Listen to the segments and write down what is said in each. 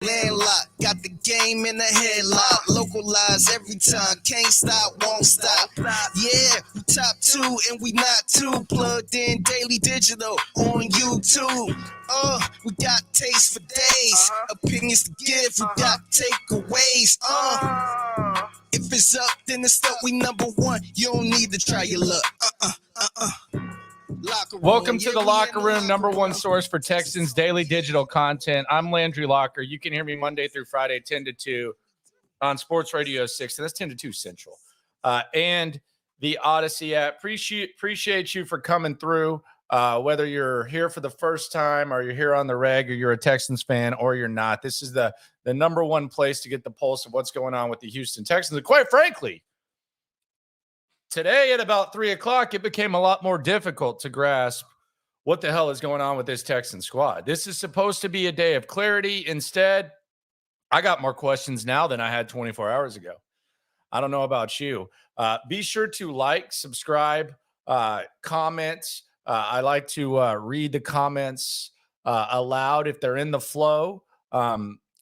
Landlock, got the game in the headlock. Localize every time, can't stop, won't stop. Yeah, we top two and we not too. Plugged in daily digital on YouTube. We got taste for days, opinions to give, we got takeaways. If it's up, then it's up. We number one. You don't need to try your luck. Welcome to the Locker Room, number one source for Texans daily digital content. I'm Landry Locker. You can hear me Monday through Friday, 10 to 2 on Sports Radio 6. And that's 10 to 2 Central. And the Odyssey app. Appreciate you for coming through. Whether you're here for the first time or you're here on the reg or you're a Texans fan or you're not, this is the number one place to get the pulse of what's going on with the Houston Texans. And quite frankly, today at about 3 o'clock, it became a lot more difficult to grasp what the hell is going on with this Texan squad. This is supposed to be a day of clarity. Instead, I got more questions now than I had 24 hours ago. I don't know about you. Be sure to like, subscribe, comment. I like to read the comments aloud. If they're in the flow,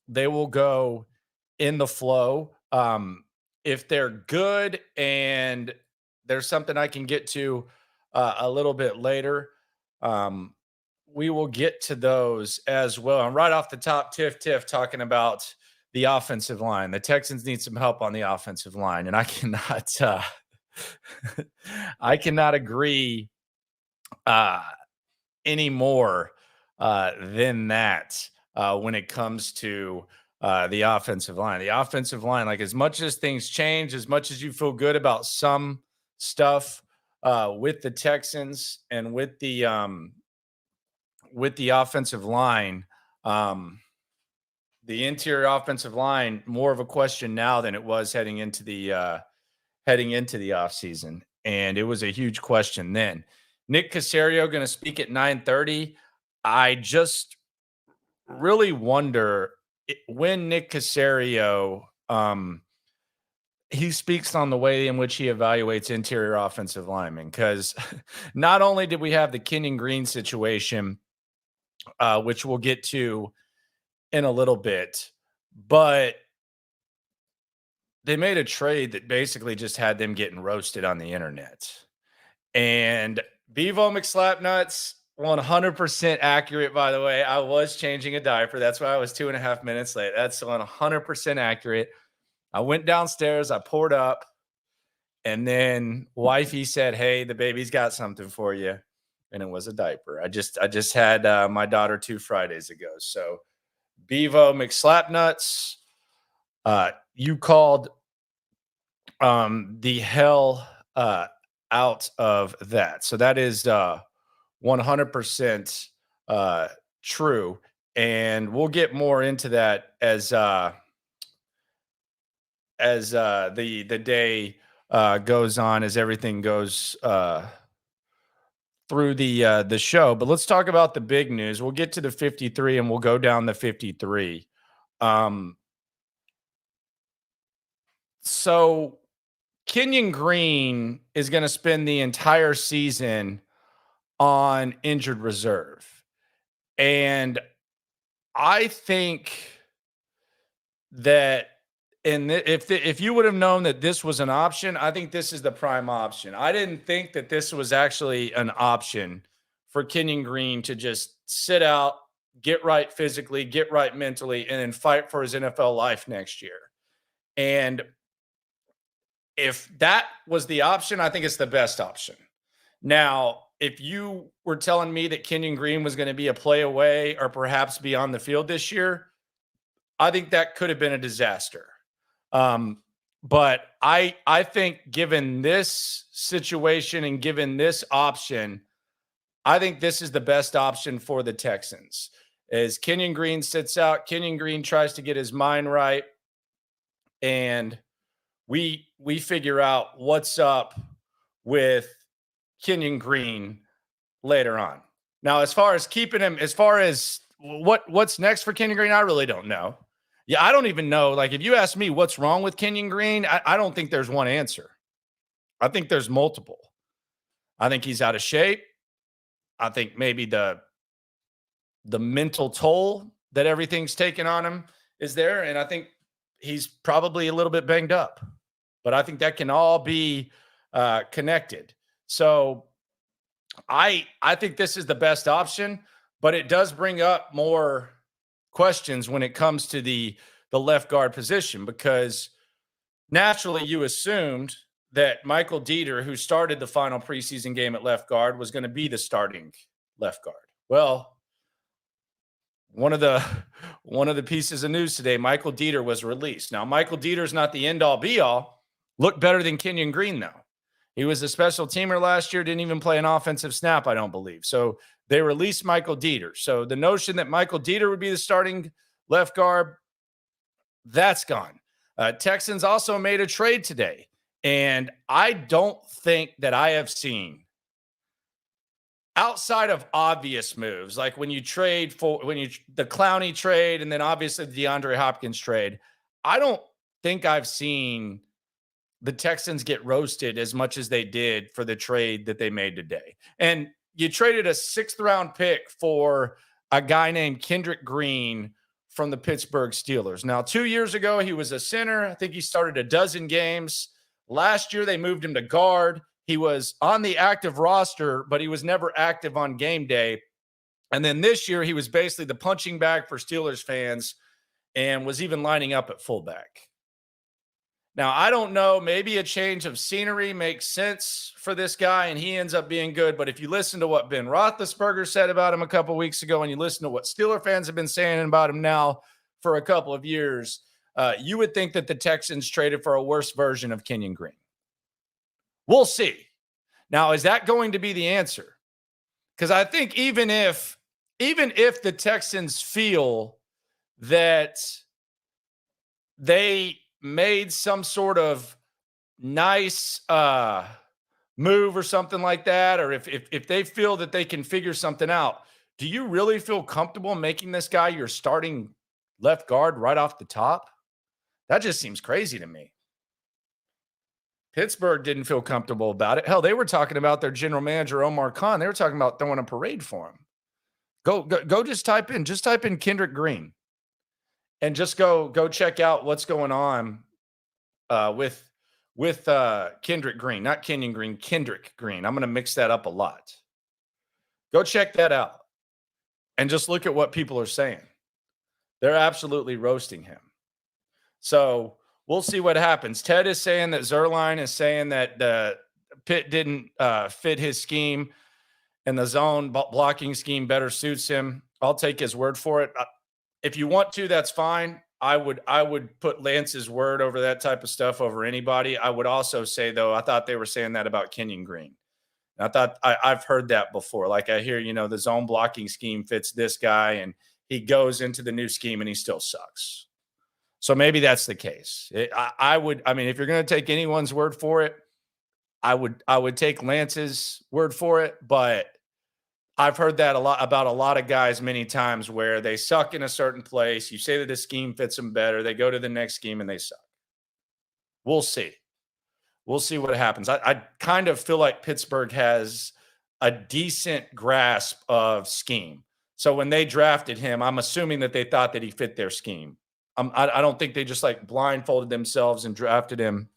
they will go in the flow. If they're good and there's something I can get to a little bit later, we will get to those as well. And right off the top, Tiff talking about the offensive line. The Texans need some help on the offensive line, and I cannot I cannot agree any more than that when it comes to the offensive line. The offensive line, like as much as things change, as much as you feel good about some stuff with the Texans and with the offensive line, the interior offensive line, more of a question now than it was heading into the offseason. And it was a huge question then. Nick Caserio going to speak at 9:30. I just really wonder when Nick Caserio he speaks on the way in which he evaluates interior offensive linemen, because not only did we have the Kenyon Green situation, which we'll get to in a little bit, but they made a trade that basically just had them getting roasted on the internet. And Bevo McSlapnuts, 100% accurate, by the way. I was changing a diaper. That's why I was 2.5 minutes late. That's 100% accurate. I went downstairs, I poured up, and then wifey said, "Hey, the baby's got something for you." And it was a diaper. I just had my daughter 2 Fridays ago. So Bevo McSlapnuts, you called the hell out of that. So that is 100% true. And we'll get more into that as the day goes on, as everything goes through the show. But let's talk about the big news. We'll get to the 53 and we'll go down the 53. So Kenyon Green is going to spend the entire season on injured reserve. And I think that if you would have known that this was an option, I think this is the prime option. I didn't think that this was actually an option for Kenyon Green to just sit out, get right physically, get right mentally, and then fight for his NFL life next year. And if that was the option, I think it's the best option. Now, if you were telling me that Kenyon Green was going to be a play away or perhaps be on the field this year, I think that could have been a disaster. But I think given this situation and given this option, I think this is the best option for the Texans. As Kenyon Green sits out, Kenyon Green tries to get his mind right, and we figure out what's up with Kenyon Green later on. Now, as far as keeping him, as far as what's next for Kenyon Green, I really don't know. Yeah, I don't even know. Like, if you ask me what's wrong with Kenyon Green, I don't think there's one answer. I think there's multiple. I think he's out of shape. I think maybe the mental toll that everything's taken on him is there, and I think he's probably a little bit banged up. But I think that can all be connected. So I think this is the best option, but it does bring up more questions when it comes to the left guard position, because naturally you assumed that Michael Dieter, who started the final preseason game at left guard, was going to be the starting left guard. Well, one of the pieces of news today, Michael Dieter was released. Now, Michael Dieter is not the end-all be-all. Looked better than Kenyon Green, though. He was a special teamer last year, didn't even play an offensive snap, I don't believe. So they released Michael Dieter. So the notion that Michael Dieter would be the starting left guard, that's gone. Texans also made a trade today, and I don't think that I have seen, outside of obvious moves, like when you trade for the Clowney trade and then obviously the DeAndre Hopkins trade, I don't think I've seen the Texans get roasted as much as they did for the trade that they made today. And you traded a 6th round pick for a guy named Kendrick Green from the Pittsburgh Steelers. Now, 2 years ago, he was a center. I think he started a dozen games. Last year, they moved him to guard. He was on the active roster, but he was never active on game day. And then this year, he was basically the punching bag for Steelers fans and was even lining up at fullback. Now, I don't know, maybe a change of scenery makes sense for this guy and he ends up being good. But if you listen to what Ben Roethlisberger said about him a couple of weeks ago and you listen to what Steeler fans have been saying about him now for a couple of years, you would think that the Texans traded for a worse version of Kenyon Green. We'll see. Now, is that going to be the answer? Because I think even if the Texans feel that they made some sort of nice move or something like that, or if they feel that they can figure something out, do you really feel comfortable making this guy your starting left guard right off the top? That just seems crazy to me. Pittsburgh didn't feel comfortable about it. Hell, they were talking about their general manager, Omar Khan. They were talking about throwing a parade for him. Go just type in Kendrick Green and just go check out what's going on with Kendrick Green, not Kenyon Green, Kendrick Green. I'm going to mix that up a lot. Go check that out and just look at what people are saying. They're absolutely roasting him. So we'll see what happens. Ted is saying that Zerline is saying that Pitt didn't fit his scheme and the zone blocking scheme better suits him. I'll take his word for it. If you want to, that's fine. I would put Lance's word over that type of stuff over anybody. I would also say, though, I thought they were saying that about Kenyon Green. And I thought I've heard that before. Like I hear, the zone blocking scheme fits this guy and he goes into the new scheme and he still sucks. So maybe that's the case. If you're going to take anyone's word for it, I would take Lance's word for it. But I've heard that about a lot of guys many times where they suck in a certain place. You say that the scheme fits them better. They go to the next scheme and they suck. We'll see. We'll see what happens. I kind of feel like Pittsburgh has a decent grasp of scheme. So when they drafted him, I'm assuming that they thought that he fit their scheme. I don't think they just blindfolded themselves and drafted him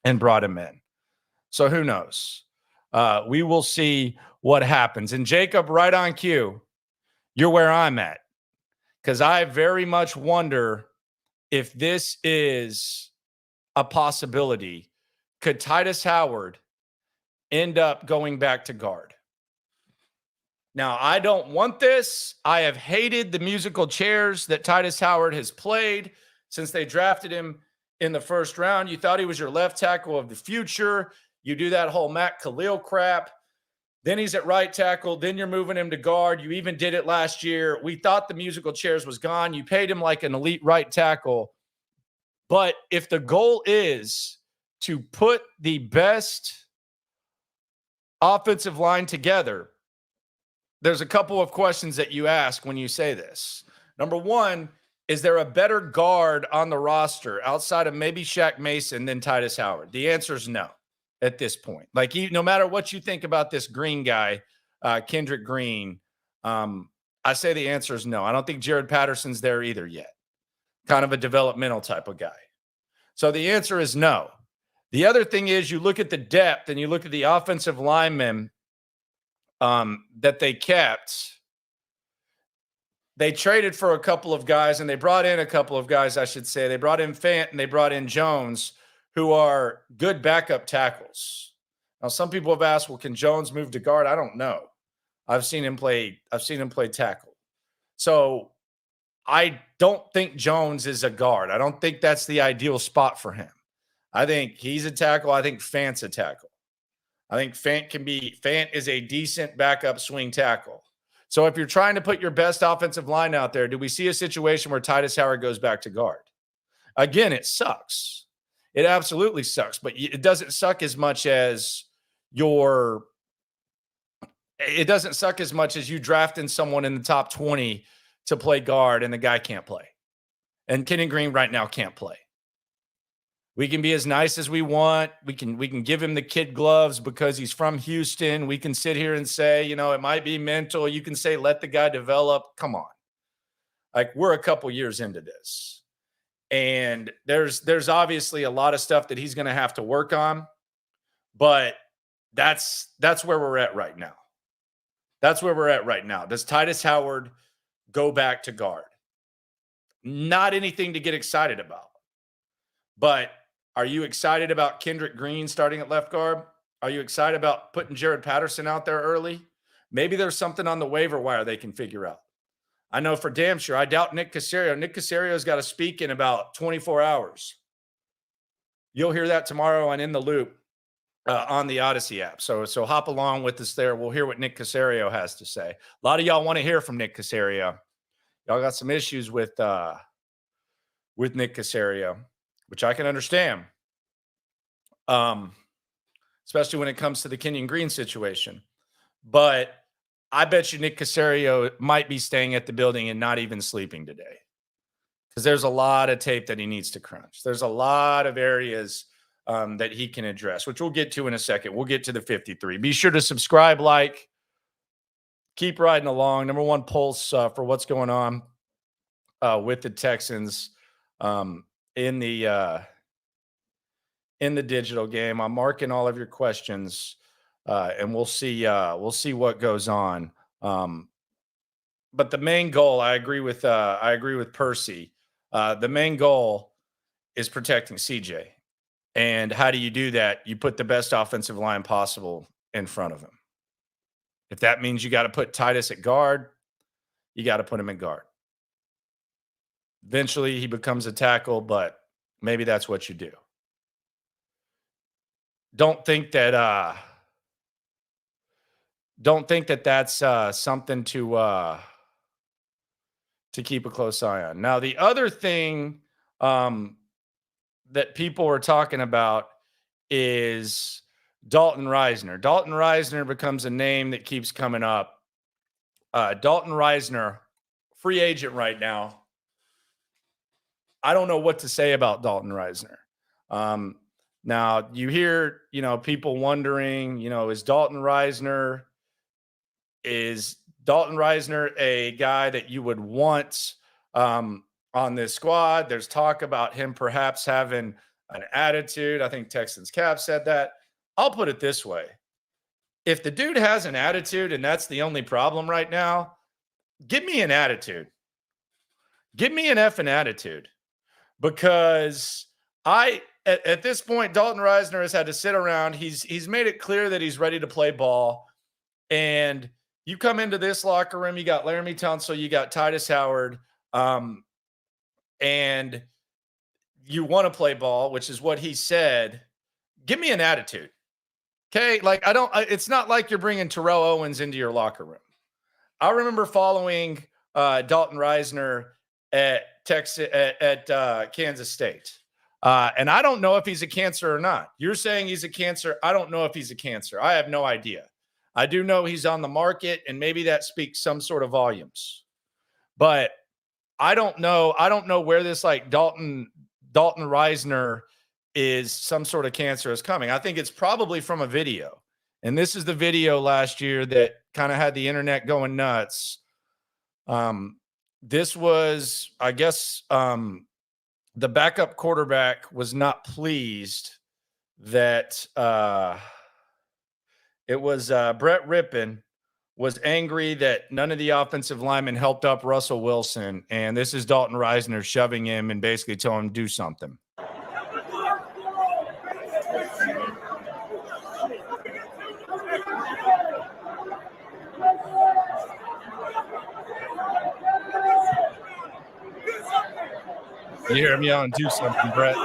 and brought him in. So who knows? We will see what happens. And Jacob, right on cue, you're where I'm at. Because I very much wonder if this is a possibility. Could Titus Howard end up going back to guard? Now, I don't want this. I have hated the musical chairs that Titus Howard has played since they drafted him in the first round. You thought he was your left tackle of the future. You do that whole Matt Khalil crap. Then he's at right tackle. Then you're moving him to guard. You even did it last year. We thought the musical chairs was gone. You paid him like an elite right tackle. But if the goal is to put the best offensive line together, there's a couple of questions that you ask when you say this. Number one, is there a better guard on the roster outside of maybe Shaq Mason than Titus Howard? The answer is no at this point. No matter what you think about this Green guy, Kendrick Green, I say the answer is no. I don't think Jared Patterson's there either yet. kind of a developmental type of guy. So the answer is no. The other thing is you look at the depth and you look at the offensive linemen that they kept. They traded for a couple of guys, and they brought in a couple of guys, I should say. They brought in Fant and they brought in Jones, who are good backup tackles. Now, some people have asked, well, can Jones move to guard? I don't know. I've seen him play tackle. So I don't think Jones is a guard. I don't think that's the ideal spot for him. I think he's a tackle. I think Fant's a tackle. I think Fant is a decent backup swing tackle. So if you're trying to put your best offensive line out there, do we see a situation where Titus Howard goes back to guard? Again, it sucks. It absolutely sucks, but it doesn't suck as much as you drafting someone in the top 20 to play guard and the guy can't play. And Kenyon Green right now can't play. We can be as nice as we want. We can give him the kid gloves because he's from Houston. We can sit here and say, it might be mental. You can say, let the guy develop. Come on. Like, we're a couple years into this. And there's obviously a lot of stuff that he's going to have to work on. But that's where we're at right now. That's where we're at right now. Does Titus Howard go back to guard? Not anything to get excited about. But are you excited about Kendrick Green starting at left guard? Are you excited about putting Jared Patterson out there early? Maybe there's something on the waiver wire they can figure out. I know for damn sure. I doubt Nick Caserio. Nick Caserio's got to speak in about 24 hours. You'll hear that tomorrow on In the Loop on the Odyssey app. So hop along with us there. We'll hear what Nick Caserio has to say. A lot of y'all want to hear from Nick Caserio. Y'all got some issues with Nick Caserio, which I can understand, especially when it comes to the Kenyon Green situation. But I bet you Nick Caserio might be staying at the building and not even sleeping today, because there's a lot of tape that he needs to crunch. There's a lot of areas that he can address, which we'll get to in a second. We'll get to the 53. Be sure to subscribe, keep riding along. Number one pulse for what's going on with the Texans in the digital game. I'm marking all of your questions, and we'll see what goes on. But the main goal, I agree with Percy. The main goal is protecting CJ. And how do you do that? You put the best offensive line possible in front of him. If that means you got to put Titus at guard, you got to put him at guard. Eventually he becomes a tackle, but maybe that's what you do. Don't think that that's something to keep a close eye on. Now, the other thing that people are talking about is Dalton Reisner. Dalton Reisner becomes a name that keeps coming up. Dalton Reisner, free agent right now. I don't know what to say about Dalton Reisner. Now you hear, people wondering, is Dalton Reisner a guy that you would want on this squad? There's talk about him perhaps having an attitude. I think Texans Cap said that. I'll put it this way. If the dude has an attitude and that's the only problem right now, give me an attitude. Give me an effing attitude. Because at this point, Dalton Reisner has had to sit around. He's made it clear that he's ready to play ball. And you come into this locker room, you got Laramie Tunsil, you got Titus Howard, and you want to play ball, which is what he said. Give me an attitude. Okay? It's not like you're bringing Terrell Owens into your locker room. I remember following Dalton Reisner at Kansas State. And I don't know if he's a cancer or not. You're saying he's a cancer. I don't know if he's a cancer. I have no idea. I do know he's on the market, and maybe that speaks some sort of volumes. But I don't know. I don't know where this Dalton Reisner is some sort of cancer is coming. I think it's probably from a video. And this is the video last year that kind of had the internet going nuts. This was, I guess, the backup quarterback was not pleased that it was Brett Rippon was angry that none of the offensive linemen helped up Russell Wilson. And this is Dalton Reisner shoving him and basically telling him do something. You hear me yelling, do something, Brett.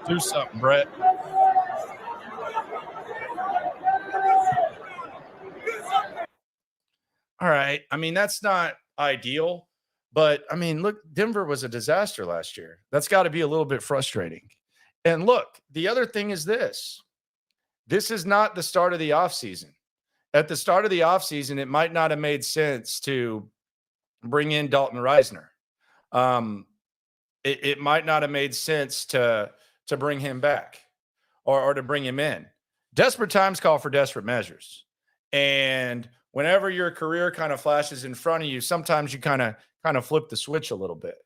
Do something, Brett. All right. I mean, that's not ideal, but I mean, look, Denver was a disaster last year. That's got to be a little bit frustrating. And look, the other thing is this is not the start of the offseason. At the start of the offseason, it might not have made sense to bring in Dalton Reisner. It might not have made sense to bring him back or to bring him in. Desperate times call for desperate measures. And whenever your career kind of flashes in front of you, sometimes you kind of flip the switch a little bit.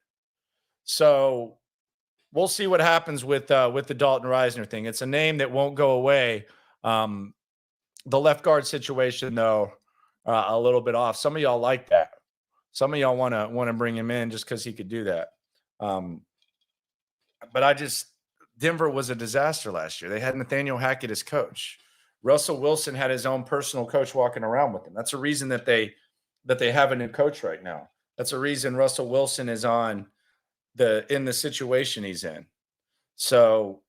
So we'll see what happens with the Dalton Reisner thing. It's a name that won't go away. The left guard situation, though, a little bit off. Some of y'all like that. Some of y'all want to bring him in just because he could do that. But Denver was a disaster last year. They had Nathaniel Hackett as coach. Russell Wilson had his own personal coach walking around with him. That's a reason that they have a new coach right now. That's a reason Russell Wilson is in the situation he's in. So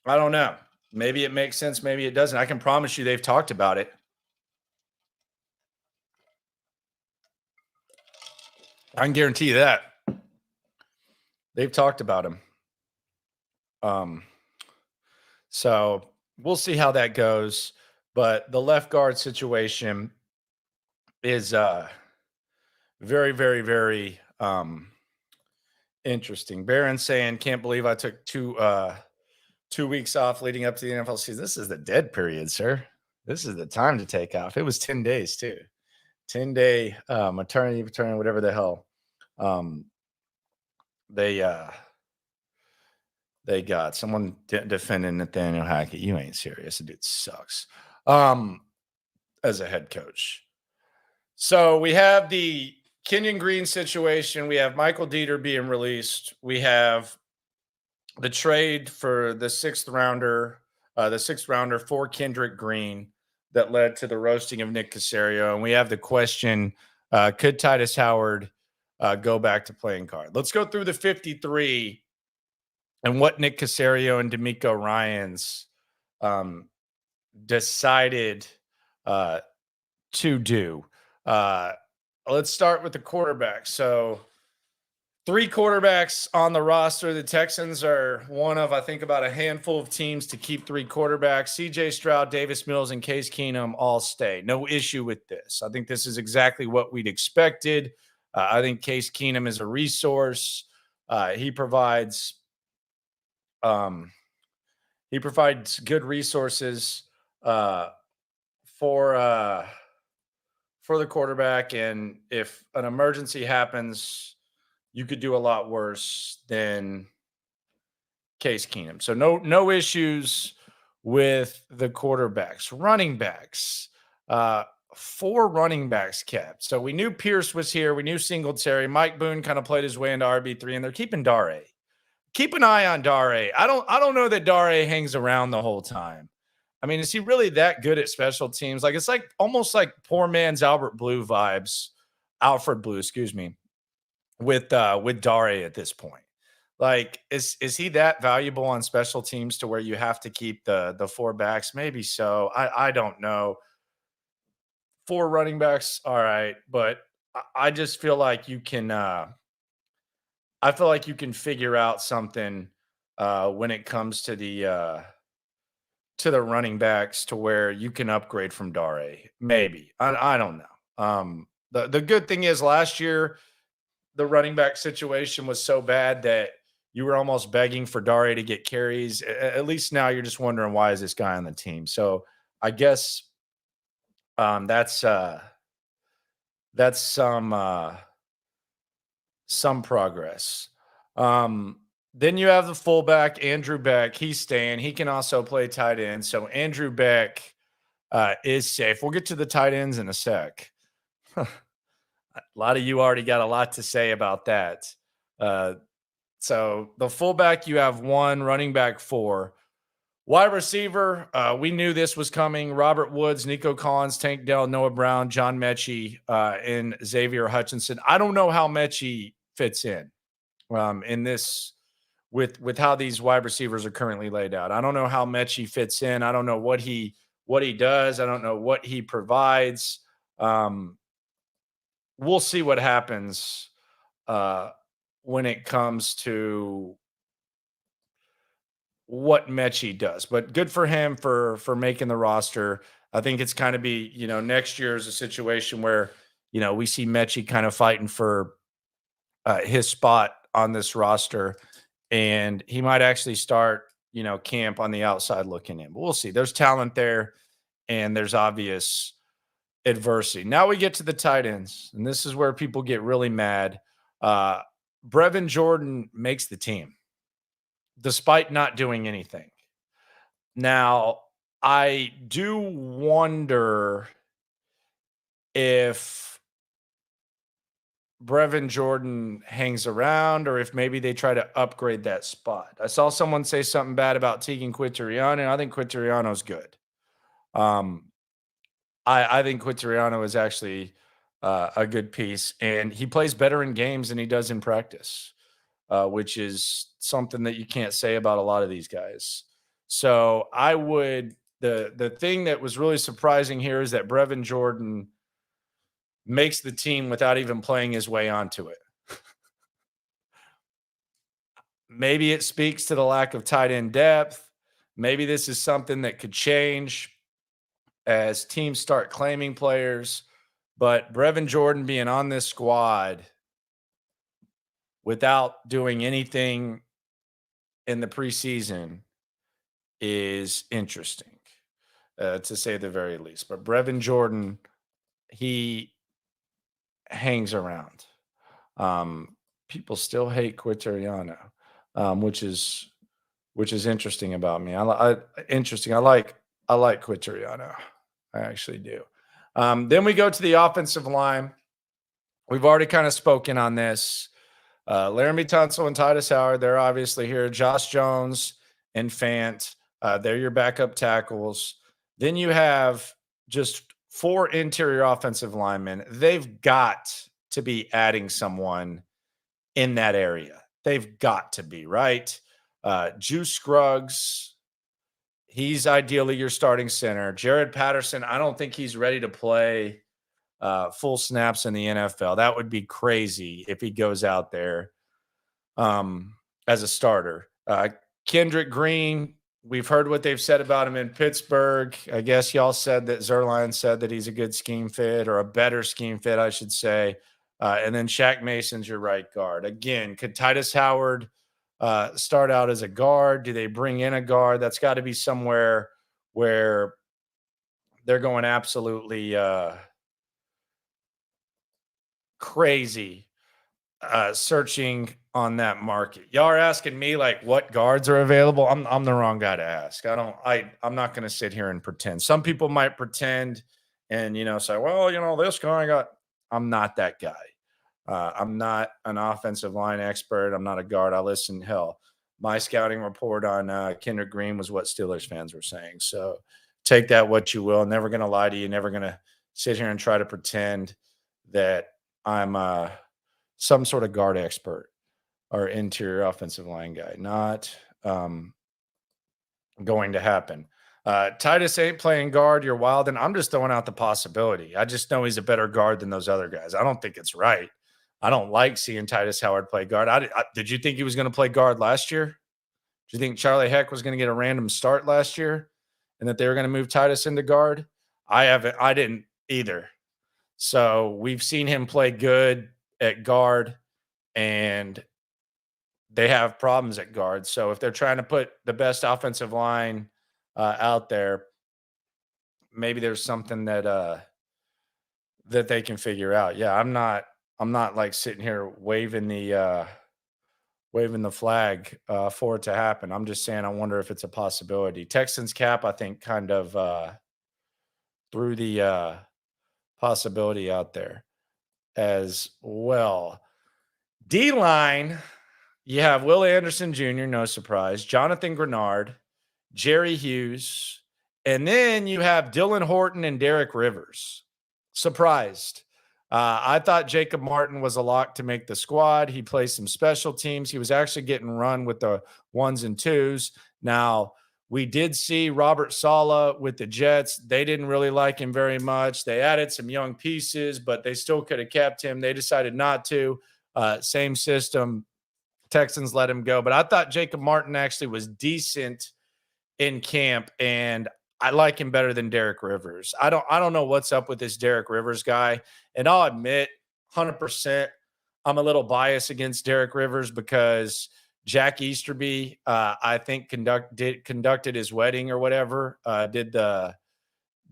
I don't know. Maybe it makes sense. Maybe it doesn't. I can promise you they've talked about it. I can guarantee you that. They've talked about him. So we'll see how that goes. But the left guard situation is very, very, very interesting. Barron saying, can't believe I took 2 weeks off leading up to the NFL season. This is the dead period, sir. This is the time to take off. It was 10 days too. 10-day maternity, whatever the hell. They got someone defending Nathaniel Hackett. You ain't serious. The dude sucks as a head coach. So we have the Kenyon Green situation. We have Michael Dieter being released. We have the trade for the sixth rounder for Kendrick Green that led to the roasting of Nick Caserio. And we have the question, could Titus Howard go back to playing card? Let's go through the 53 and what Nick Caserio and D'Amico Ryans decided to do. Let's start with the quarterback. So 3 quarterbacks on the roster. The Texans are one of, I think, about a handful of teams to keep 3 quarterbacks. CJ Stroud, Davis Mills, and Case Keenum all stay. No issue with this. I think this is exactly what we'd expected. I think Case Keenum is a resource. He provides good resources for the quarterback, and if an emergency happens, you could do a lot worse than Case Keenum. So no issues with the quarterbacks. Running backs, 4 running backs kept. So we knew Pierce was here. We knew Singletary. Mike Boone kind of played his way into RB3, and they're keeping Dare. Keep an eye on Dare. I don't know that Dare hangs around the whole time. I mean, is he really that good at special teams? Like, it's like almost like poor man's Alfred Blue vibes, with Dare at this point. Like, is he that valuable on special teams to where you have to keep the 4 backs? Maybe so. I don't know. 4 running backs, all right, but I just feel like you can. I feel like you can figure out something when it comes to the running backs to where you can upgrade from Dare. Maybe. I don't know. The good thing is last year the running back situation was so bad that you were almost begging for Dare to get carries. At least now you're just wondering, why is this guy on the team? So I guess that's That's some progress. Then you have the fullback, Andrew Beck. He's staying. He can also play tight end. So Andrew Beck is safe. We'll get to the tight ends in a sec. A lot of you already got a lot to say about that. So the fullback, you have 1, running back 4. Wide receiver, we knew this was coming. Robert Woods, Nico Collins, Tank Dell, Noah Brown, John Mechie, and Xavier Hutchinson. I don't know how Mechie fits in this with how these wide receivers are currently laid out. I don't know how Mechie fits in. I don't know what he does. I don't know what he provides. We'll see what happens when it comes to what Mechie does, but good for him for making the roster. I think it's kind of be, next year is a situation where, we see Mechie kind of fighting for his spot on this roster, and he might actually start, camp on the outside looking in. But we'll see. There's talent there, and there's obvious adversity. Now we get to the tight ends, and this is where people get really mad. Brevin Jordan makes the team despite not doing anything. Now, I do wonder if Brevin Jordan hangs around or if maybe they try to upgrade that spot. I saw someone say something bad about Tegan Quitoriano, and I think Quitoriano's good. I think Quitoriano is actually a good piece, and he plays better in games than he does in practice, which is something that you can't say about a lot of these guys. So I would the thing that was really surprising here is that Brevin Jordan makes the team without even playing his way onto it. Maybe it speaks to the lack of tight end depth. Maybe this is something that could change as teams start claiming players. But Brevin Jordan being on this squad without doing anything in the preseason is interesting, to say the very least. But Brevin Jordan, he hangs around. People still hate Quitoriano, which is interesting about me. Interesting. I like Quitoriano. I actually do. Then we go to the offensive line. We've already kind of spoken on this. Laramie Tunsil and Titus Howard, they're obviously here. Josh Jones and Fant, they're your backup tackles. Then you have just 4 interior offensive linemen. They've got to be adding someone in that area. They've got to be, right? Juice Scruggs, he's ideally your starting center. Jared Patterson, I don't think he's ready to play full snaps in the NFL. That would be crazy if he goes out there as a starter. Kendrick Green, we've heard what they've said about him in Pittsburgh. I guess y'all said that Zerline said that he's a good scheme fit, or a better scheme fit, I should say. And then Shaq Mason's your right guard. Again, could Titus Howard start out as a guard? Do they bring in a guard? That's got to be somewhere where they're going absolutely crazy searching on that market. Y'all are asking me like what guards are available. I'm the wrong guy to ask. I'm not going to sit here and pretend. Some people might pretend and say, well, this guy I'm not that guy. I'm not an offensive line expert. I'm not a guard. I listen. Hell, my scouting report on Kendrick Green was what Steelers fans were saying. So take that what you will. Never going to lie to you. Never going to sit here and try to pretend that I'm some sort of guard expert or interior offensive line guy. Not going to happen. Titus ain't playing guard. You're wild. And I'm just throwing out the possibility. I just know he's a better guard than those other guys. I don't think it's right. I don't like seeing Titus Howard play guard. Did you think he was going to play guard last year? Do you think Charlie Heck was going to get a random start last year and that they were going to move Titus into guard? I didn't either. So we've seen him play good at guard, and they have problems at guard. So if they're trying to put the best offensive line out there, maybe there's something that that they can figure out. Yeah, I'm not like sitting here waving the flag for it to happen. I'm just saying I wonder if it's a possibility. Texans cap, I think, kind of threw the possibility out there as well. D-line, you have Will Anderson Jr., no surprise, Jonathan Grenard, Jerry Hughes, and then you have Dylan Horton and Derek Rivers. Surprised. I thought Jacob Martin was a lock to make the squad. He plays some special teams. He was actually getting run with the ones and twos. Now, we did see Robert Saleh with the Jets. They didn't really like him very much. They added some young pieces, but they still could have kept him. They decided not to. Same system. Texans let him go. But I thought Jacob Martin actually was decent in camp, and I like him better than Derek Rivers. I don't know what's up with this Derek Rivers guy. And I'll admit 100% I'm a little biased against Derek Rivers because Jack Easterby, I think conducted his wedding or whatever, did the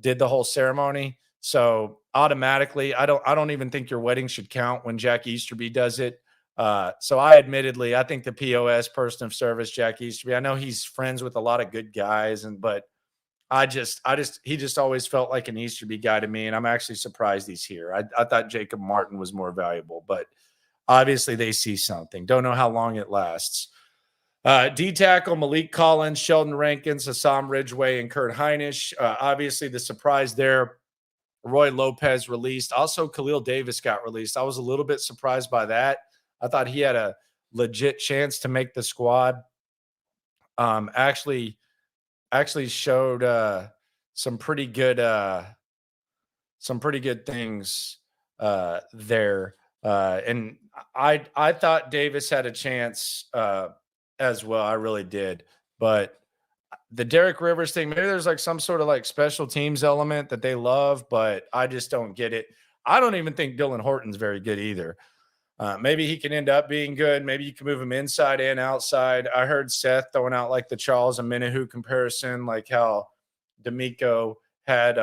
whole ceremony. So automatically, I don't even think your wedding should count when Jack Easterby does it. So I think the POS, person of service, Jack Easterby, I know he's friends with a lot of good guys, but he just always felt like an Easterby guy to me. And I'm actually surprised he's here. I thought Jacob Martin was more valuable, but obviously they see something. Don't know how long it lasts. D tackle Malik Collins, Sheldon Rankins, Hassan Ridgeway, and Kurt Heinisch. Obviously the surprise there, Roy Lopez released. Also Khalil Davis got released. I was a little bit surprised by that. I thought he had a legit chance to make the squad. Actually showed some pretty good things there. And I thought Davis had a chance as well. I really did. But the Derek Rivers thing, maybe there's like some sort of like special teams element that they love, but I just don't get it. I don't even think Dylan Horton's very good either. Maybe he can end up being good. Maybe you can move him inside and outside. I heard Seth throwing out like the Charles Omenihu comparison, like how D'Amico had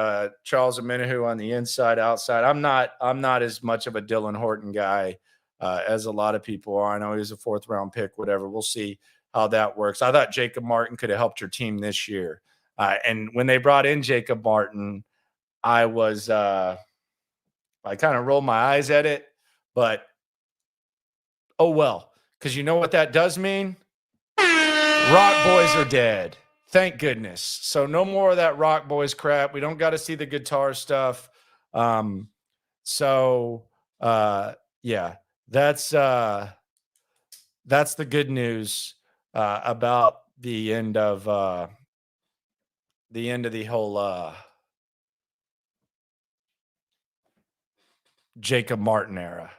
Charles Omenihu on the inside, outside. I'm not as much of a Dylan Horton guy as a lot of people are. I know he's a 4th round pick, whatever. We'll see how that works. I thought Jacob Martin could have helped your team this year. And when they brought in Jacob Martin, I kind of rolled my eyes at it, but oh, well, because you know what that does mean? Rock Boys are dead. Thank goodness. So no more of that Rock Boys crap. We don't got to see the guitar stuff. Yeah, that's the good news about the end of the whole Jacob Martin era.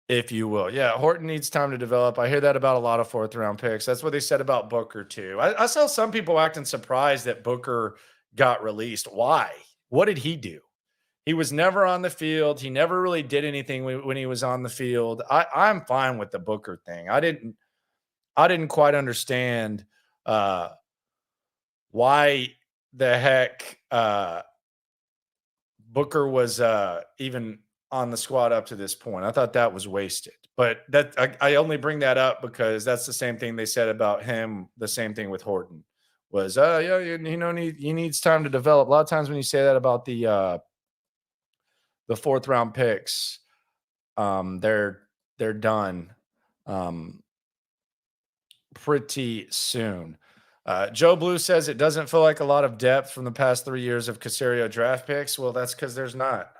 If you will. Yeah, Horton needs time to develop. I hear that about a lot of 4th round picks. That's what they said about Booker too. I saw some people acting surprised that Booker got released. Why? What did he do? He was never on the field. He never really did anything when he was on the field. I'm fine with the Booker thing. I didn't quite understand why the heck Booker was even on the squad up to this point. I thought that was wasted. But I only bring that up because that's the same thing they said about him. The same thing with Horton was, he needs time to develop. A lot of times when you say that about the 4th round picks, they're done pretty soon. Joe Blue says it doesn't feel like a lot of depth from the past 3 years of Caserio draft picks. Well, that's because there's not.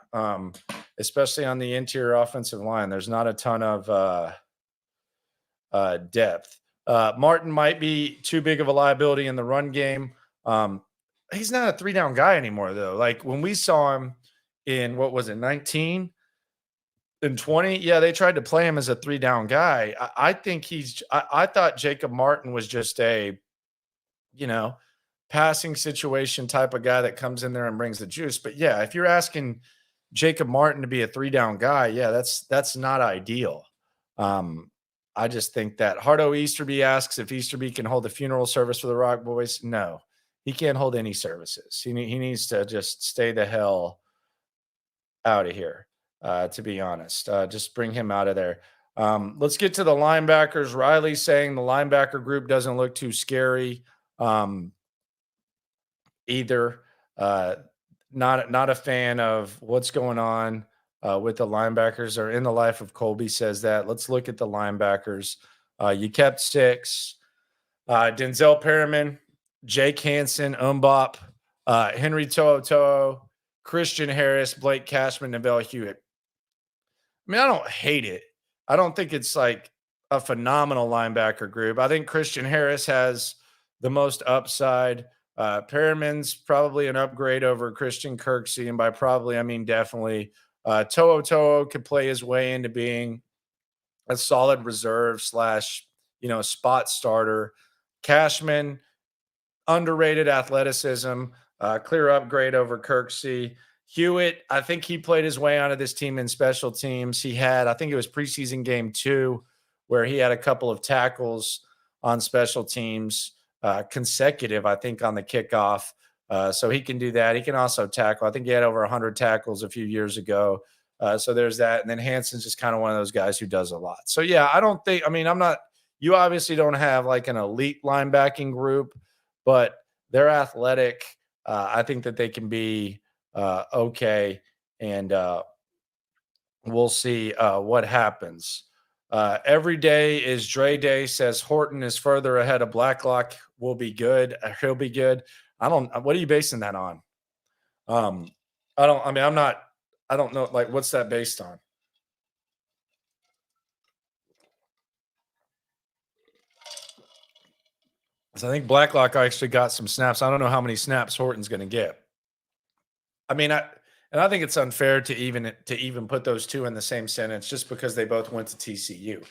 Especially on the interior offensive line. There's not a ton of depth. Martin might be too big of a liability in the run game. He's not a 3-down guy anymore, though. Like when we saw him in, 19 and 20, yeah, they tried to play him as a 3-down guy. I think I thought Jacob Martin was just a, passing situation type of guy that comes in there and brings the juice. But yeah, if you're asking Jacob Martin to be a 3-down guy, yeah, that's not ideal. I just think that Hardo Easterby asks if Easterby can hold the funeral service for the Rock Boys. No, he can't hold any services. He needs to just stay the hell out of here, to be honest. Just bring him out of there. Let's get to the linebackers. Riley saying the linebacker group doesn't look too scary either. Not a fan of what's going on with the linebackers, or in the life of Colby says that. Let's look at the linebackers. You kept 6. Denzel Perriman, Jake Hansen, Umbop, Henry To'o, Christian Harris, Blake Cashman, Neville Hewitt. I mean, I don't hate it. I don't think it's like a phenomenal linebacker group. I think Christian Harris has the most upside. Perriman's probably an upgrade over Christian Kirksey, and by probably I mean definitely. To'o could play his way into being a solid reserve / spot starter. Cashman, underrated athleticism, clear upgrade over Kirksey. Hewitt, I think he played his way onto this team in special teams. He had, I think it was preseason game 2, where he had a couple of tackles on special teams, consecutive, I think, on the kickoff. So he can do that. He can also tackle. I think he had over 100 tackles a few years ago. So there's that. And then Hanson's just kind of one of those guys who does a lot. So, yeah, you obviously don't have like an elite linebacking group, but they're athletic. I think that they can be okay. And we'll see what happens. Every day is Dre Day, says Horton is further ahead of Blacklock. Will be good. He'll be good. What are you basing that on? I don't know. Like, what's that based on? So I think Blacklock actually got some snaps. I don't know how many snaps Horton's going to get. I mean, I think it's unfair to even put those two in the same sentence just because they both went to TCU.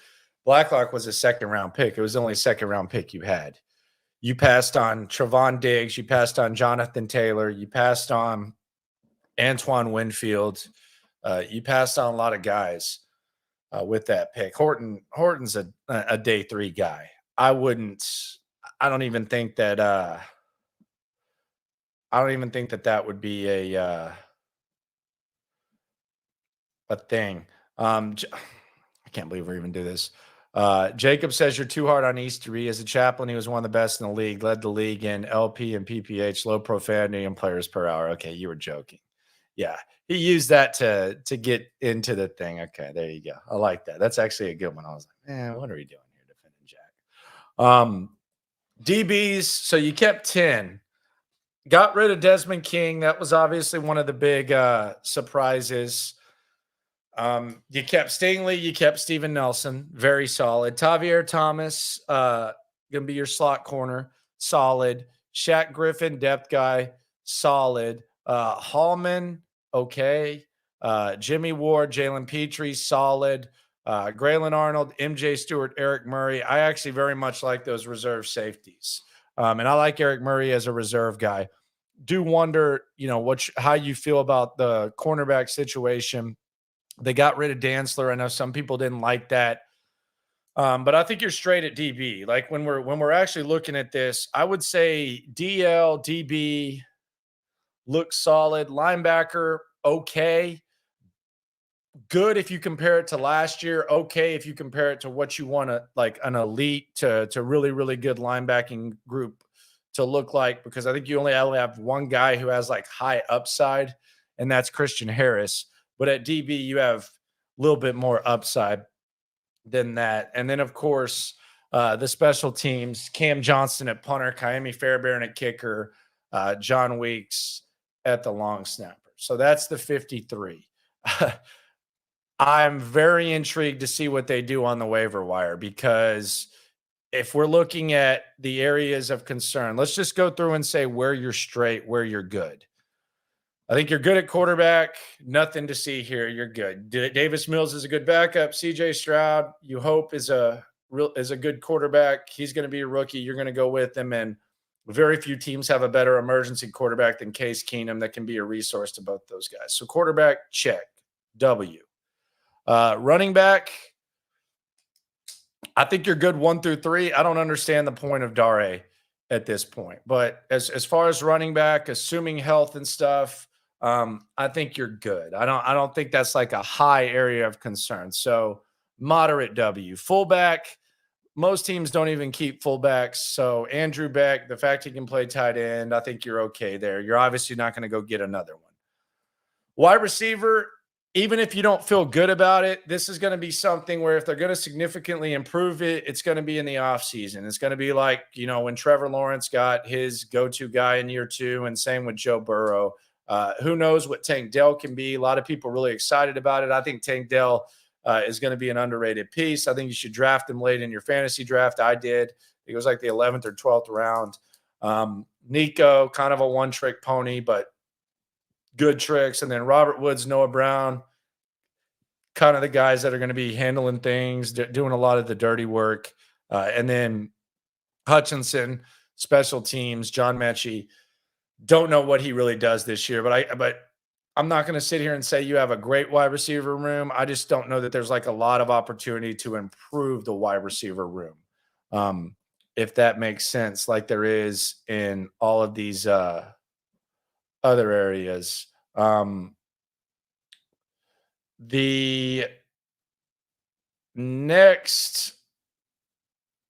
Blacklock was a second-round pick. It was the only second-round pick you had. You passed on Trevon Diggs. You passed on Jonathan Taylor. You passed on Antoine Winfield. You passed on a lot of guys with that pick. Horton's a day 3 guy. I don't even think that that would be a thing. I can't believe we're even do this. Jacob says you're too hard on Eastery. As a chaplain, he was one of the best in the league, led the league in LP and PPH, low profanity and players per hour. Okay, you were joking. Yeah, he used that to get into the thing. Okay, there you go. I like that. That's actually a good one. I was like, man, what are we doing here defending Jack? DBs, so you kept 10. Got rid of Desmond King. That was obviously one of the big surprises. You kept Stingley. You kept Steven Nelson. Very solid. Tavier Thomas, going to be your slot corner. Solid. Shaq Griffin, depth guy. Solid. Hallman, okay. Jimmy Ward, Jalen Petrie, solid. Graylin Arnold, MJ Stewart, Eric Murray. I actually very much like those reserve safeties. And I like Eric Murray as a reserve guy. Do wonder, how you feel about the cornerback situation. They got rid of Dantzler. I know some people didn't like that. But I think you're straight at DB. Like when we're actually looking at this, I would say DL, DB looks solid. Linebacker, okay. Good if you compare it to last year. Okay if you compare it to what you want like an elite to really, really good linebacking group to look like, because I think you only have one guy who has like high upside, and that's Christian Harris. But at DB, you have a little bit more upside than that. And then, of course, the special teams, Cam Johnston at punter, Kaimi Fairbairn at kicker, John Weeks at the long snapper. So that's the 53. I'm very intrigued to see what they do on the waiver wire, because if we're looking at the areas of concern, let's just go through and say where you're straight, where you're good. I think you're good at quarterback. Nothing to see here. You're good. Davis Mills is a good backup. CJ Stroud, you hope, is a good quarterback. He's going to be a rookie. You're going to go with him. And very few teams have a better emergency quarterback than Case Keenum that can be a resource to both those guys. So quarterback, check. W. Running back, I think you're good 1 through 3. I don't understand the point of Dare. at this point. But as far as running back, assuming health and stuff, I think you're good. I don't think that's like a high area of concern. So moderate W. Fullback, most teams don't even keep fullbacks. So Andrew Beck, the fact he can play tight end, I think you're okay there. You're obviously not going to go get another one. Wide receiver, even if you don't feel good about it, this is going to be something where if they're going to significantly improve it, it's going to be in the offseason. It's going to be like, when Trevor Lawrence got his go-to guy in year 2, and same with Joe Burrow. Who knows what Tank Dell can be? A lot of people are really excited about it. I think Tank Dell is going to be an underrated piece. I think you should draft him late in your fantasy draft. I did. It was like the 11th or 12th round. Nico, kind of a one-trick pony, but good tricks. And then Robert Woods, Noah Brown, kind of the guys that are going to be handling things, doing a lot of the dirty work. And then Hutchinson, special teams, John Mechie. Don't know what he really does this year, but I'm not going to sit here and say you have a great wide receiver room. I just don't know that there's like a lot of opportunity to improve the wide receiver room. If that makes sense, like there is in all of these other areas. The next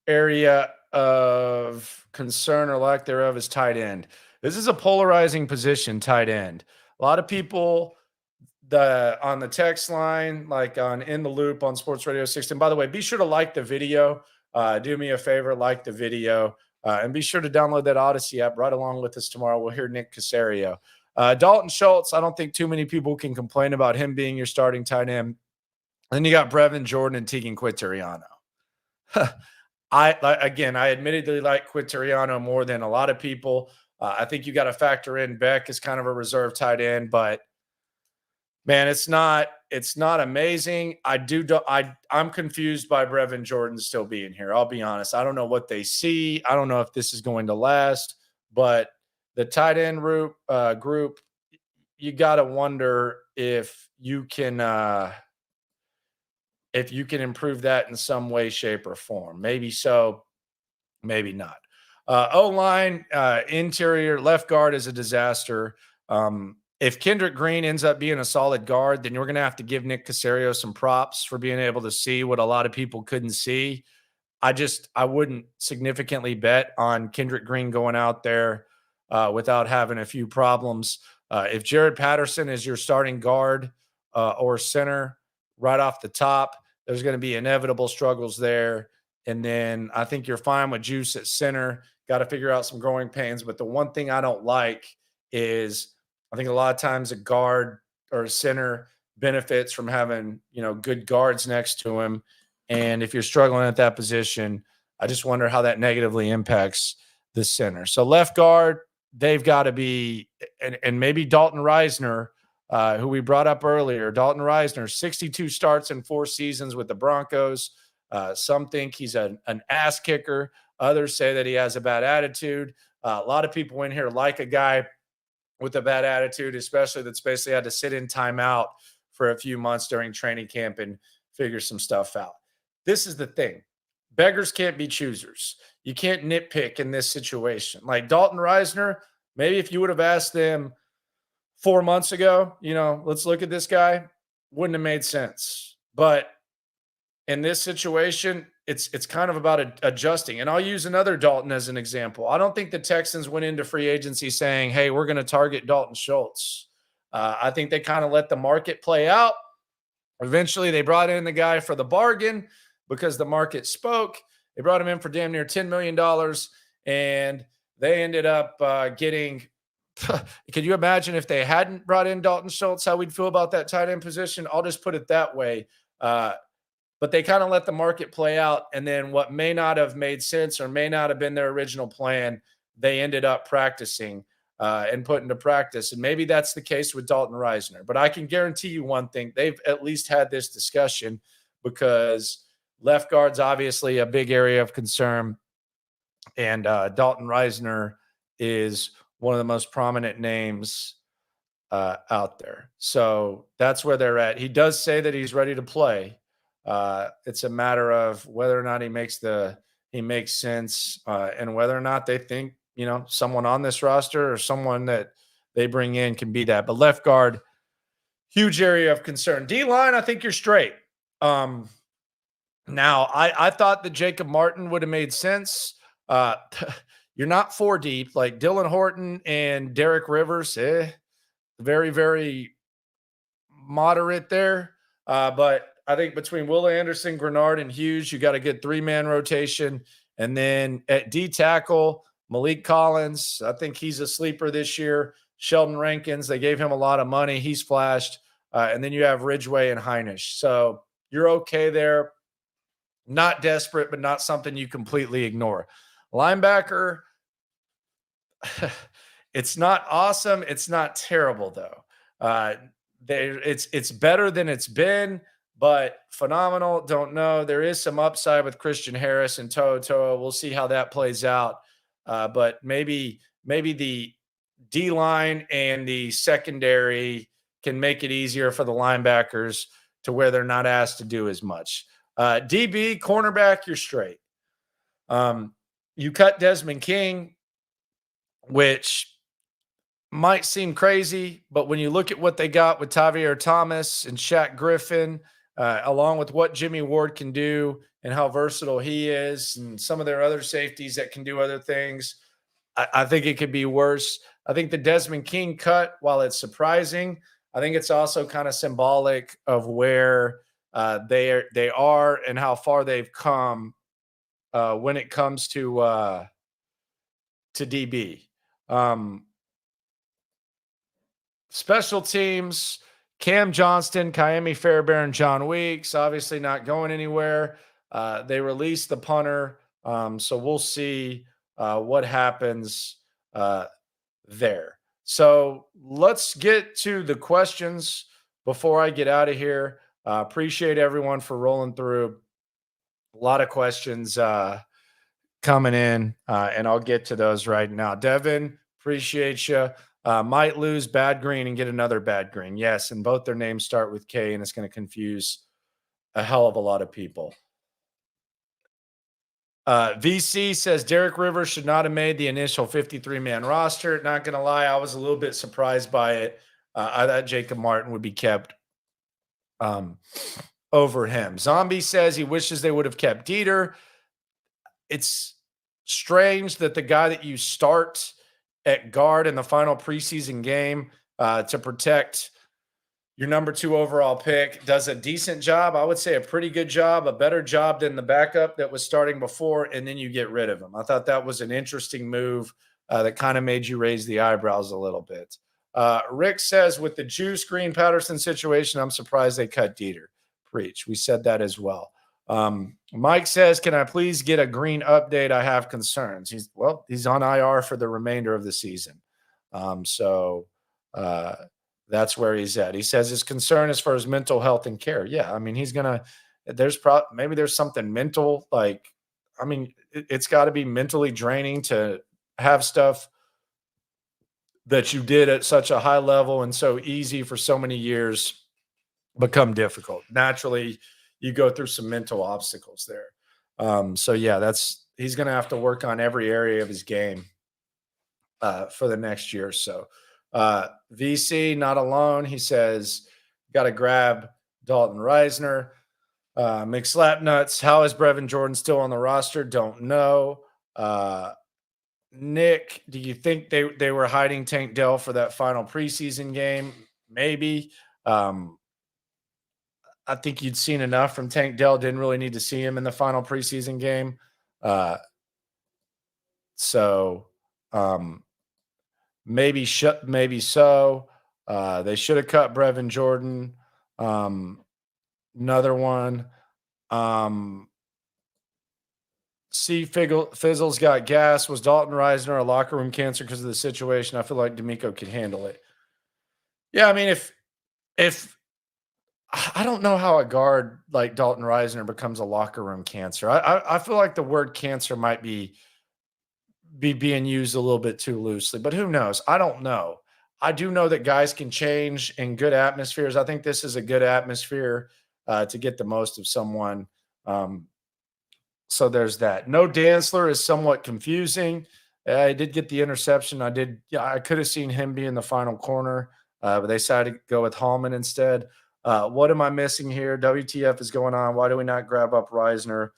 area of concern or lack thereof is tight end. This is a polarizing position, tight end. A lot of people on the text line, like on In the Loop on Sports Radio 16. By the way, be sure to like the video. Do me a favor, like the video. And be sure to download that Odyssey app right along with us tomorrow. We'll hear Nick Caserio. Dalton Schultz, I don't think too many people can complain about him being your starting tight end. And then you got Brevin Jordan and Tegan Quintariano. I admittedly like Quintariano more than a lot of people. I think you got to factor in Beck as kind of a reserve tight end, but man, it's not amazing. I'm confused by Brevin Jordan still being here. I'll be honest. I don't know what they see. I don't know if this is going to last, but the tight end group, you got to wonder if you can improve that in some way, shape, or form. Maybe so, maybe not. O-line, interior, left guard is a disaster. If Kendrick Green ends up being a solid guard, then you're going to have to give Nick Caserio some props for being able to see what a lot of people couldn't see. I wouldn't significantly bet on Kendrick Green going out there without having a few problems. If Jared Patterson is your starting guard or center right off the top, there's going to be inevitable struggles there. And then I think you're fine with Juice at center. Got to figure out some growing pains. But the one thing I don't like is I think a lot of times a guard or a center benefits from having, good guards next to him. And if you're struggling at that position, I just wonder how that negatively impacts the center. So left guard, they've got to be, and maybe Dalton Reisner, who we brought up earlier. Dalton Reisner, 62 starts in 4 seasons with the Broncos. Some think he's an ass kicker. Others say that he has a bad attitude. A lot of people in here like a guy with a bad attitude, especially that's basically had to sit in timeout for a few months during training camp and figure some stuff out. This is the thing. Beggars can't be choosers. You can't nitpick in this situation. Like Dalton Reisner, maybe if you would have asked them 4 months ago, let's look at this guy, wouldn't have made sense. But in this situation, it's kind of about adjusting. And I'll use another Dalton as an example. I don't think the Texans went into free agency saying, hey, we're going to target Dalton Schultz. I think they kind of let the market play out. Eventually, they brought in the guy for the bargain because the market spoke. They brought him in for damn near $10 million, and they ended up getting – could you imagine if they hadn't brought in Dalton Schultz, how we'd feel about that tight end position? I'll just put it that way. But they kind of let the market play out, and then what may not have made sense or may not have been their original plan, they ended up practicing and put into practice. And maybe that's the case with Dalton Reisner. But I can guarantee you one thing. They've at least had this discussion because left guard's obviously a big area of concern, and Dalton Reisner is one of the most prominent names out there. So that's where they're at. He does say that he's ready to play. It's a matter of whether or not he makes the he makes sense, and whether or not they think, someone on this roster or someone that they bring in can be that. But left guard, huge area of concern. D-line, I think you're straight. Now, I thought that Jacob Martin would have made sense. You're not 4 deep. Like Dylan Horton and Derek Rivers, very, very moderate there. But I think between Will Anderson, Grenard, and Hughes, you got a good 3-man rotation. And then at D tackle, Malik Collins, I think he's a sleeper this year. Sheldon Rankins, they gave him a lot of money. He's flashed. And then you have Ridgeway and Heinisch. So you're okay there. Not desperate, but not something you completely ignore. Linebacker, it's not awesome. It's not terrible, though. It's better than it's been, but phenomenal. Don't know. There is some upside with Christian Harris and Toa. We'll see how that plays out. But maybe the D-line and the secondary can make it easier for the linebackers to where they're not asked to do as much. DB, cornerback, you're straight. You cut Desmond King, which might seem crazy, but when you look at what they got with Tavier Thomas and Shaq Griffin, along with what Jimmy Ward can do and how versatile he is, and some of their other safeties that can do other things, I think it could be worse. I think the Desmond King cut, while it's surprising, I think it's also kind of symbolic of where they are and how far they've come when it comes to DB. Special teams, Cam Johnston, Kaimi Fairbairn, John Weeks, obviously not going anywhere. They released the punter, so we'll see what happens there. So let's get to the questions before I get out of here. Appreciate everyone for rolling through. A lot of questions coming in, and I'll get to those right now. Devin, appreciate you. Might lose Bad Green and get another Bad Green. Yes, and both their names start with K, and it's going to confuse a hell of a lot of people. VC says Derek Rivers should not have made the initial 53-man roster. Not going to lie, I was a little bit surprised by it. I thought Jacob Martin would be kept over him. Zombie says he wishes they would have kept Dieter. It's strange that the guy that you start at guard in the final preseason game to protect your number 2 overall pick does a decent job. I would say a pretty good job, a better job than the backup that was starting before, and then you get rid of him. I thought that was an interesting move that kind of made you raise the eyebrows a little bit. Rick says, with the Juice Green Patterson situation, I'm surprised they cut Dieter. Preach. We said that as well. Mike says, can I please get a Green update? I have concerns. He's on IR for the remainder of the season. So that's where he's at. He says his concern is for his mental health and care. Yeah. I mean, maybe there's something mental. Like, I mean, it's got to be mentally draining to have stuff that you did at such a high level and so easy for so many years become difficult. Naturally, you go through some mental obstacles there. So yeah, he's going to have to work on every area of his game for the next year or so. VC, not alone. He says, got to grab Dalton Reisner. McSlapnuts, how is Brevin Jordan still on the roster? Don't know. Nick, do you think they were hiding Tank Dell for that final preseason game? Maybe. I think you'd seen enough from Tank Dell. Didn't really need to see him in the final preseason game. Maybe so. They should have cut Brevin Jordan. Another one. Fizzle's got gas. Was Dalton Reisner a locker room cancer because of the situation? I feel like D'Amico could handle it. Yeah, I mean, if I don't know how a guard like Dalton Reisner becomes a locker room cancer. I feel like the word cancer might be being used a little bit too loosely, but who knows? I don't know. I do know that guys can change in good atmospheres. I think this is a good atmosphere to get the most of someone. So there's that. No Dantzler is somewhat confusing. I did get the interception. I could have seen him be in the final corner, but they decided to go with Hallman instead. What am I missing here? WTF is going on? Why do we not grab up Reisner?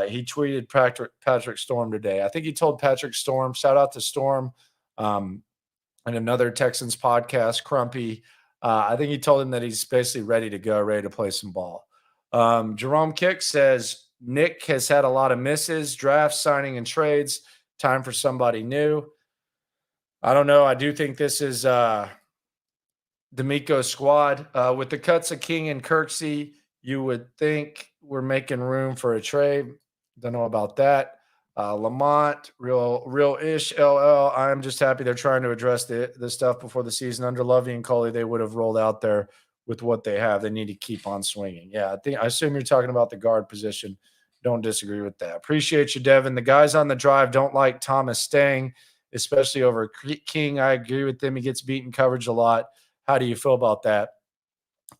He tweeted Patrick Storm today. I think he told Patrick Storm, shout out to Storm, and another Texans podcast, Crumpy. I think he told him that he's basically ready to go, ready to play some ball. Jerome Kick says Nick has had a lot of misses, drafts, signing, and trades. Time for somebody new. I don't know. I do think this is D'Amico's squad. With the cuts of King and Kirksey, you would think we're making room for a trade. Don't know about that. Lamont, real ish. LL. I'm just happy they're trying to address the stuff before the season. Under Lovey and Coley, they would have rolled out there with what they have. They need to keep on swinging. Yeah, I assume you're talking about the guard position. Don't disagree with that. Appreciate you, Devin. The guys on the drive don't like Thomas staying, especially over King. I agree with them. He gets beaten coverage a lot. How do you feel about that?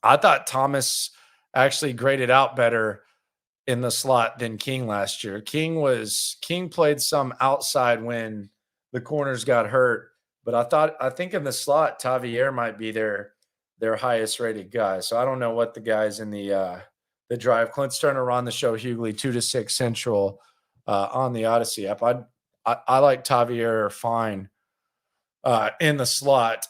I thought Thomas actually graded out better in the slot than King last year. King played some outside when the corners got hurt, but I think in the slot, Tavier might be their highest rated guy. So I don't know what the guys in the drive. Clint Sterner on the show, Hughley 2 to 6 Central on the Odyssey app. I like Tavier fine in the slot.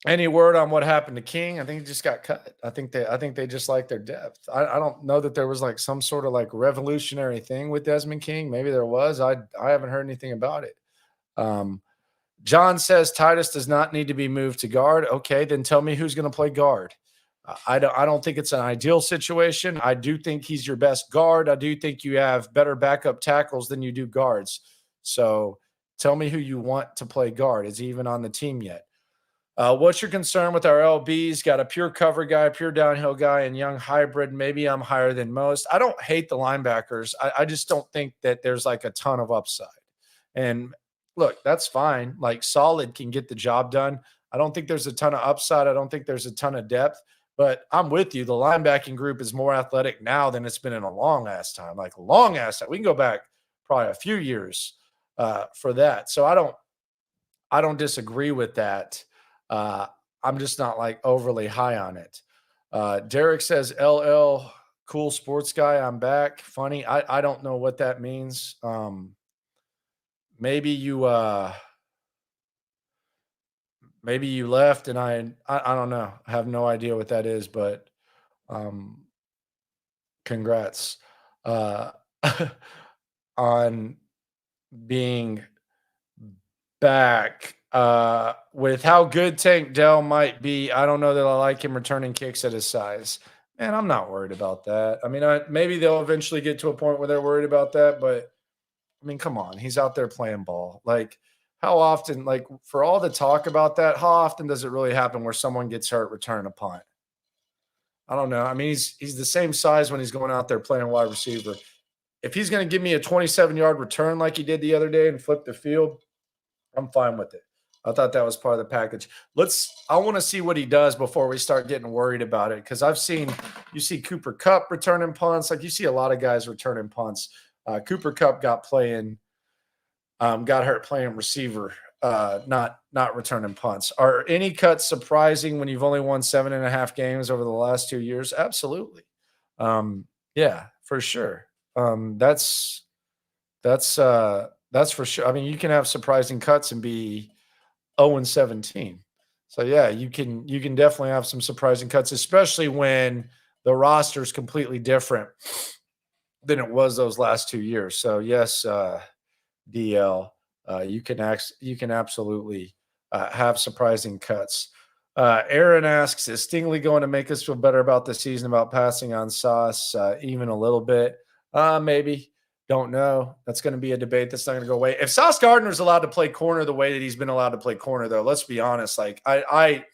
Any word on what happened to King? I think he just got cut. I think they just like their depth. I don't know that there was like some sort of like revolutionary thing with Desmond King. Maybe there was. I haven't heard anything about it. John says Titus does not need to be moved to guard. Okay, then tell me who's going to play guard. I don't think it's an ideal situation. I do think he's your best guard. I do think you have better backup tackles than you do guards. So tell me who you want to play guard. Is he even on the team yet? What's your concern with our LBs? Got a pure cover guy, pure downhill guy, and young hybrid. Maybe I'm higher than most. I don't hate the linebackers. I just don't think that there's like a ton of upside. And look, that's fine. Like solid can get the job done. I don't think there's a ton of upside. I don't think there's a ton of depth. But I'm with you. The linebacking group is more athletic now than it's been in a long ass time. Like long ass time. We can go back probably a few years for that. So I don't disagree with that. I'm just not like overly high on it. Derek says, LL, cool sports guy. I'm back. Funny. I don't know what that means. Maybe you left and I don't know. I have no idea what that is, but congrats on being back. With how good Tank Dell might be, I don't know that I like him returning kicks at his size. Man, I'm not worried about that. I mean, maybe they'll eventually get to a point where they're worried about that, but I mean, come on, he's out there playing ball. Like, how often, like, for all the talk about that, how often does it really happen where someone gets hurt returning a punt? I don't know. I mean, he's the same size when he's going out there playing wide receiver. If he's going to give me a 27-yard return like he did the other day and flip the field, I'm fine with it. I thought that was part of the package. I want to see what he does before we start getting worried about it. Because you see Cooper Kupp returning punts. Like you see a lot of guys returning punts. Cooper Kupp got hurt playing receiver, not returning punts. Are any cuts surprising when you've only won 7.5 games over the last 2 years? Absolutely. Yeah, for sure. That's for sure. I mean, you can have surprising cuts and be 0-17. So yeah, you can definitely have some surprising cuts, especially when the roster is completely different than it was those last 2 years. So yes, DL, you can absolutely have surprising cuts. Aaron asks, is Stingley going to make us feel better about the season about passing on Sauce even a little bit? Maybe. Don't know. That's going to be a debate that's not going to go away. If Sauce Gardner's allowed to play corner the way that he's been allowed to play corner, though, let's be honest. Like I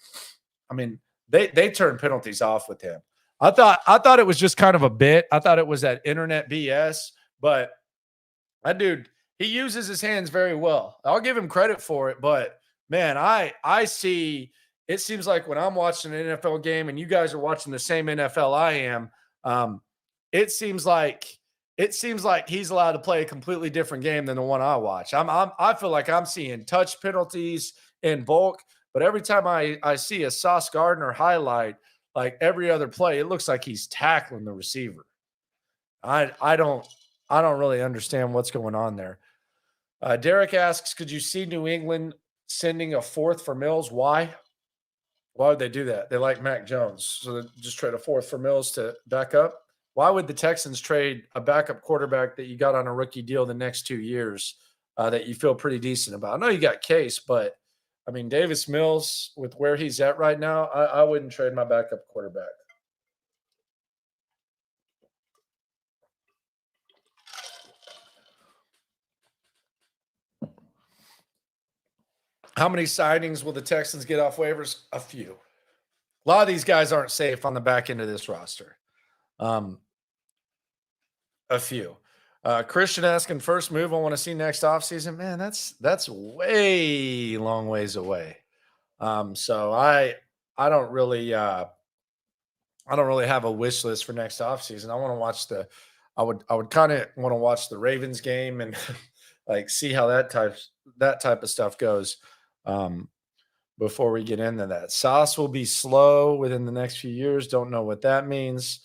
mean, they turned penalties off with him. I thought it was just kind of a bit. I thought it was that internet BS, but that dude, he uses his hands very well. I'll give him credit for it, but man, I see. It seems like when I'm watching an NFL game and you guys are watching the same NFL I am, it seems like it seems like he's allowed to play a completely different game than the one I watch. I feel like I'm seeing touch penalties in bulk, but every time I see a Sauce Gardner highlight, like every other play, it looks like he's tackling the receiver. I don't really understand what's going on there. Derek asks, could you see New England sending a fourth for Mills? Why? Why would they do that? They like Mac Jones, so they just trade a fourth for Mills to back up. Why would the Texans trade a backup quarterback that you got on a rookie deal the next 2 years that you feel pretty decent about? I know you got Case, but I mean, Davis Mills, with where he's at right now, I wouldn't trade my backup quarterback. How many signings will the Texans get off waivers? A few. A lot of these guys aren't safe on the back end of this roster. A few. Christian asking, first move I want to see next offseason. Man, that's way long ways away. So I don't really have a wish list for next offseason. I want to watch I would kind of want to watch the Ravens game and like see how that type of stuff goes. Before we get into that. Sauce will be slow within the next few years. Don't know what that means.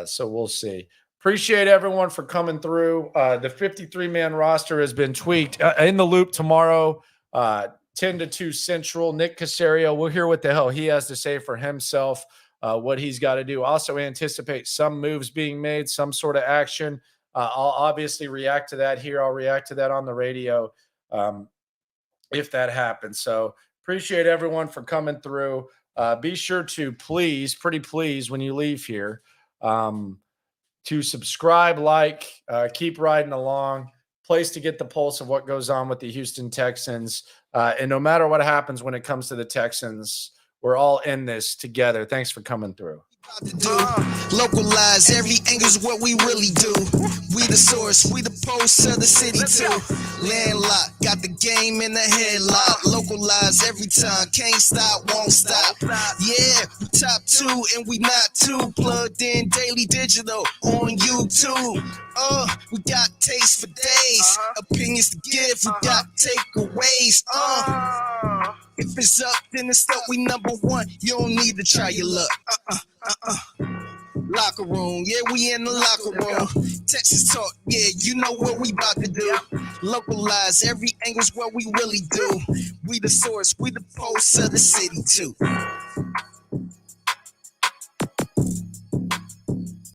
So we'll see. Appreciate everyone for coming through. The 53-man roster has been tweaked. In the loop tomorrow, 10 to 2 Central. Nick Caserio, we'll hear what the hell he has to say for himself, what he's got to do. Also anticipate some moves being made, some sort of action. I'll obviously react to that here. I'll react to that on the radio if that happens. So appreciate everyone for coming through. Be sure to please, when you leave here, to subscribe, keep riding along, place to get the pulse of what goes on with the Houston Texans. And no matter what happens when it comes to the Texans, we're all in this together. Thanks for coming through. Localize every angle's what we really do. We the source, we the pulse of the city too. Landlocked, got the game in the headlock. Localize every time, can't stop, won't stop. Yeah, we top 2 and we not 2. Plugged in daily digital on YouTube. We got taste for days, opinions to give, we got takeaways. If it's up, then it's up, we number one. You don't need to try your luck. Locker room, yeah, we in the locker room. Texas talk, yeah, you know what we about to do. Localize every angle's what we really do. We the source, we the pulse of the city too.